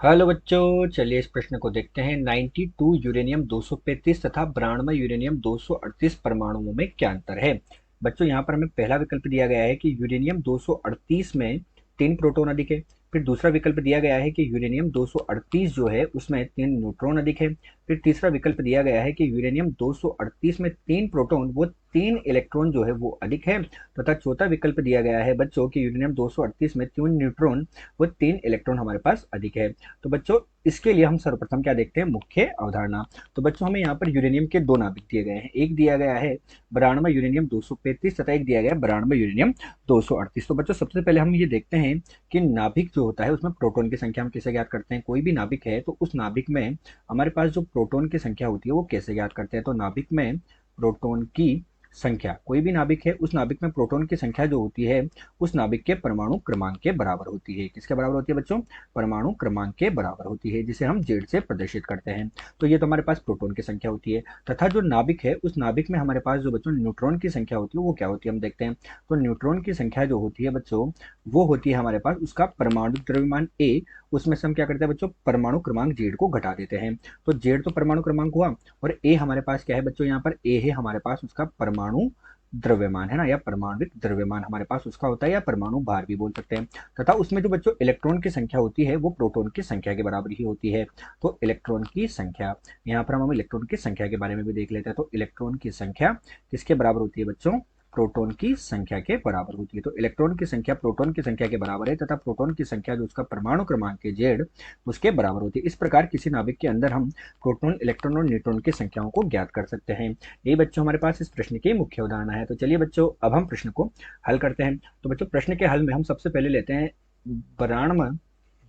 Hello बच्चों, चलिए इस प्रश्न को देखते हैं। 92 यूरेनियम 235 तथा 92 यूरेनियम 238 परमाणुओं में क्या अंतर है। बच्चों यहाँ पर हमें पहला विकल्प दिया गया है कि यूरेनियम 238 में 3 प्रोटॉन अधिक है। फिर दूसरा विकल्प दिया गया है कि यूरेनियम 238 जो है उसमें 3 न्यूट्रॉन अधिक है। फिर तीसरा विकल्प दिया गया है कि यूरेनियम 238 में 3 प्रोटॉन वो 3 इलेक्ट्रॉन जो है वो अधिक है। तथा चौथा विकल्प दिया गया है बच्चों की यूरेनियम 238 में 3 न्यूट्रॉन वो 3 इलेक्ट्रॉन हमारे पास अधिक है। तो बच्चों इसके लिए हम सर्वप्रथम क्या देखते हैं, मुख्य अवधारणा। तो बच्चों हमें यहाँ पर यूरेनियम के दो नाभिक दिए गए हैं। एक दिया गया है 92 यूरेनियम 235 तथा एक दिया गया है 92 यूरेनियम 238। तो बच्चों सबसे पहले हम ये देखते हैं कि नाभिक जो होता है उसमें प्रोटॉन की संख्या हम कैसे ज्ञात करते हैं। कोई भी नाभिक है तो उस नाभिक में हमारे पास जो प्रोटॉन की संख्या होती है वो कैसे ज्ञात करते हैं। तो नाभिक में प्रोटॉन की संख्या, कोई भी नाभिक है उस नाभिक में प्रोटॉन की संख्या जो होती है उस नाभिक के परमाणु क्रमांक के बराबर होती है। किसके बराबर होती है बच्चों? परमाणु क्रमांक के बराबर होती है, जिसे हम जेड से प्रदर्शित करते हैं। तो ये तो हमारे पास प्रोटॉन की संख्या होती है। तथा जो नाभिक है उस नाभिक में हमारे पास जो बच्चों न्यूट्रॉन की संख्या होती है वो क्या होती है, हम देखते हैं। तो न्यूट्रॉन की संख्या जो होती है बच्चों वो होती है हमारे पास उसका परमाणु द्रव्यमान ए, उसमें से हम क्या करते हैं बच्चों, परमाणु क्रमांक जेड को घटा देते हैं। तो जेड तो परमाणु क्रमांक हुआ और ए हमारे पास क्या है बच्चों, यहाँ पर ए है हमारे पास उसका परमाणु द्रव्यमान, है ना, या परमाणविक द्रव्यमान हमारे पास उसका होता है, या परमाणु भार भी बोल सकते हैं। तथा उसमें जो बच्चों इलेक्ट्रॉन की संख्या होती है वो प्रोटॉन की संख्या के बराबर ही होती है। तो इलेक्ट्रॉन की संख्या, यहाँ पर हम इलेक्ट्रॉन की संख्या के बारे में भी देख लेते हैं। तो इलेक्ट्रॉन की संख्या किसके बराबर होती है बच्चों? प्रोटॉन की संख्या के बराबर होती है। तो इलेक्ट्रॉन की संख्या प्रोटॉन की संख्या के बराबर है तथा प्रोटॉन की संख्या जो उसका परमाणु क्रमांक है जेड उसके बराबर होती है। इस प्रकार किसी नाभिक के अंदर हम प्रोटॉन, इलेक्ट्रॉन और न्यूट्रॉन की संख्याओं को ज्ञात कर सकते हैं। ये बच्चों हमारे पास इस प्रश्न की मुख्य उदाहरण है। तो चलिए बच्चों अब हम प्रश्न को हल करते हैं। तो बच्चों प्रश्न के हल में हम सबसे पहले लेते हैं 92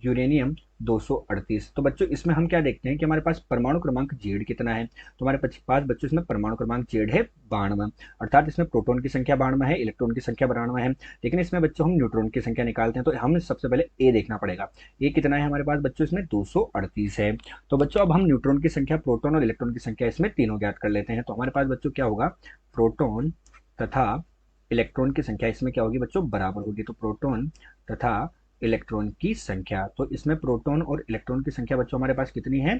यूरेनियम 238। तो बच्चों इसमें हम क्या देखते हैं कि हमारे पास परमाणु क्रमांक जेड कितना है। तो हमारे पास बच्चों इसमें परमाणु क्रमांक जेड है 92, अर्थात इसमें प्रोटॉन की संख्या 92 है, इलेक्ट्रॉन की संख्या 92 है। लेकिन इसमें बच्चों हम न्यूट्रॉन की संख्या निकालते हैं तो हमें सबसे पहले ए देखना पड़ेगा। ए कितना है हमारे पास बच्चों, इसमें 238 है। तो बच्चों अब हम न्यूट्रॉन की संख्या, प्रोटॉन और इलेक्ट्रॉन की संख्या इसमें तीनों ज्ञात कर लेते हैं। तो हमारे पास बच्चों क्या होगा, प्रोटॉन तथा इलेक्ट्रॉन की संख्या इसमें क्या होगी बच्चों, बराबर होगी। तो प्रोटॉन तथा इलेक्ट्रॉन की संख्या, तो इसमें प्रोटॉन और इलेक्ट्रॉन की संख्या बच्चों हमारे पास कितनी है,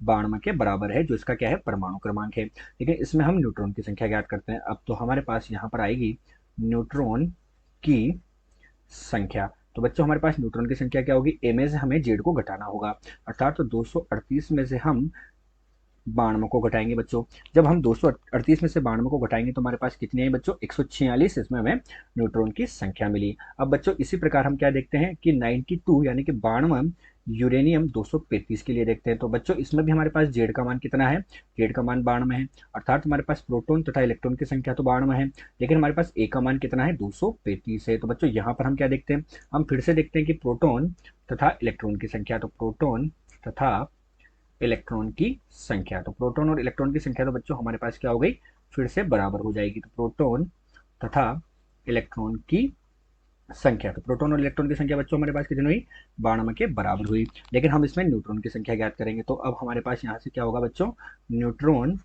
92 के बराबर है, जो इसका क्या है, परमाणु क्रमांक है। लेकिन इसमें हम न्यूट्रॉन की संख्या ज्ञात करते हैं। अब तो हमारे पास यहाँ पर आएगी न्यूट्रॉन की संख्या। तो बच्चों हमारे पास न्यूट्रॉन की संख्या क्या होगी, ए में से हमें जेड को घटाना होगा, अर्थात तो 238 में से हम 92 को घटाएंगे बच्चों। जब हम 238 में से 92 को घटाएंगे तो हमारे पास कितनी आई बच्चों, 146। इसमें हमें न्यूट्रॉन की संख्या मिली। अब बच्चों इसी प्रकार हम क्या देखते हैं कि 92 यानी कि 92 यूरेनियम 235 के लिए देखते हैं। तो बच्चों इसमें भी हमारे पास जेड का मान कितना है, जेड का मान 92 है, अर्थात हमारे पास प्रोटॉन तथा इलेक्ट्रॉन की संख्या तो 92 है, लेकिन हमारे पास ए का मान कितना है, 235 है। तो बच्चों यहाँ पर हम क्या देखते हैं, हम फिर से देखते हैं कि प्रोटॉन तथा इलेक्ट्रॉन की संख्या। तो प्रोटॉन तथा इलेक्ट्रॉन की संख्या, तो प्रोटॉन और इलेक्ट्रॉन की संख्या तो बच्चों हमारे पास क्या हो गई, फिर से बराबर हो जाएगी। तो प्रोटॉन तथा इलेक्ट्रॉन की संख्या, तो प्रोटॉन और इलेक्ट्रॉन की संख्या बच्चों हमारे पास कितनी हुई, 92 के बराबर हुई। लेकिन हम इसमें न्यूट्रॉन की संख्या ज्ञात करेंगे। तो अब हमारे पास यहाँ से क्या होगा बच्चों, न्यूट्रॉन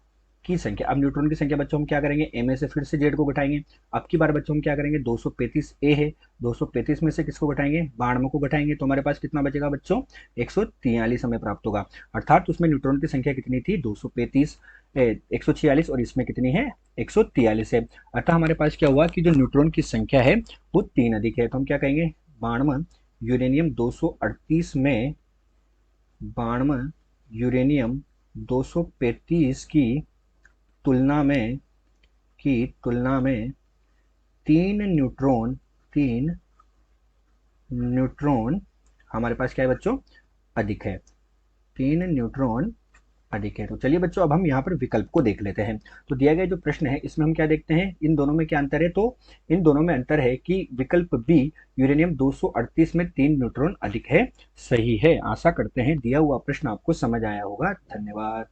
की संख्या। अब न्यूट्रॉन की संख्या बच्चों हम क्या करेंगे, ए में से फिर से जेड को घटाएंगे। अब की बार बच्चों हम क्या करेंगे, 235 ए है, 235 में से किसको घटाएंगे, 92 को घटाएंगे। तो हमारे पास कितना बचेगा बच्चों, 143 हमें प्राप्त होगा। अर्थात उसमें न्यूट्रॉन की संख्या कितनी थी, 235, 146, और इसमें कितनी है, 143 है। अर्थात हमारे पास क्या हुआ कि जो न्यूट्रॉन की संख्या है वो 3 अधिक है। तो हम क्या कहेंगे, 92 यूरेनियम 238 में 92 यूरेनियम 235 की तुलना में 3 न्यूट्रॉन हमारे पास क्या है बच्चों, अधिक है, 3 न्यूट्रॉन अधिक है। तो चलिए बच्चों अब हम यहाँ पर विकल्प को देख लेते हैं। तो दिया गया जो प्रश्न है इसमें हम क्या देखते हैं, इन दोनों में क्या अंतर है। तो इन दोनों में अंतर है कि विकल्प बी यूरेनियम 238 में 3 न्यूट्रॉन अधिक है, सही है। आशा करते हैं दिया हुआ प्रश्न आपको समझ आया होगा। धन्यवाद।